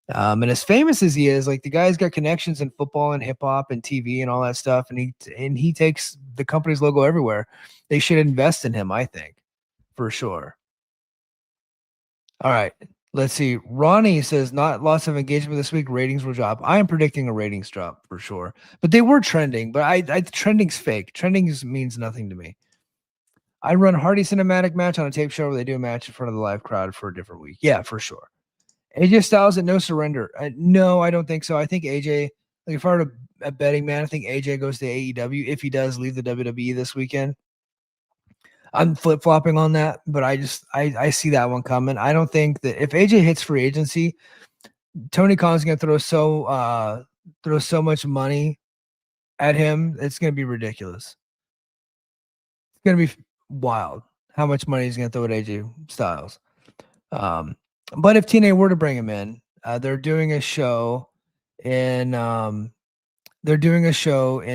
S3: and as famous as he is. Like, the guy's got connections in football and hip hop and TV and all that stuff, and he takes the company's logo everywhere. They should invest in him, I think, for sure. All right. Let's see. Ronnie says not lots of engagement this week. Ratings will drop. I am predicting a ratings drop for sure. But they were trending. But I trending's fake. Trending means nothing to me. I run Hardy cinematic match on a tape show where they do a match in front of the live crowd for a different week. Yeah, for sure. AJ Styles at No Surrender. No, I don't think so. I think AJ, like, if I were a betting man, I think AJ goes to AEW if he does leave the WWE this weekend. I'm flip-flopping on that, but I see that one coming. I don't think that if AJ hits free agency, Tony Khan's gonna throw so much money at him. It's gonna be ridiculous. It's gonna be wild how much money he's gonna throw at AJ Styles. But if TNA were to bring him in, they're doing a show in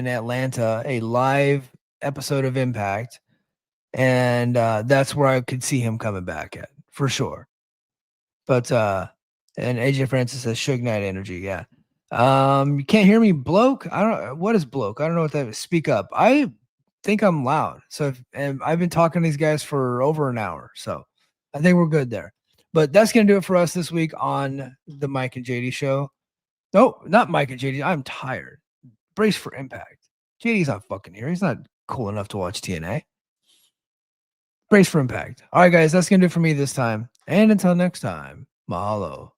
S3: Atlanta, a live episode of Impact. And that's where I could see him coming back at, for sure. But and AJ Francis says Suge Knight energy, yeah. You can't hear me, bloke. I don't. What is bloke? I don't know what that is. Speak up. I think I'm loud. So and I've been talking to these guys for over an hour, so I think we're good there. But that's gonna do it for us this week on the Mike and JD show. No, not Mike and JD. I'm tired. Brace for impact. JD's not fucking here. He's not cool enough to watch TNA. Brace for impact. All right, guys, that's going to do it for me this time. And until next time, mahalo.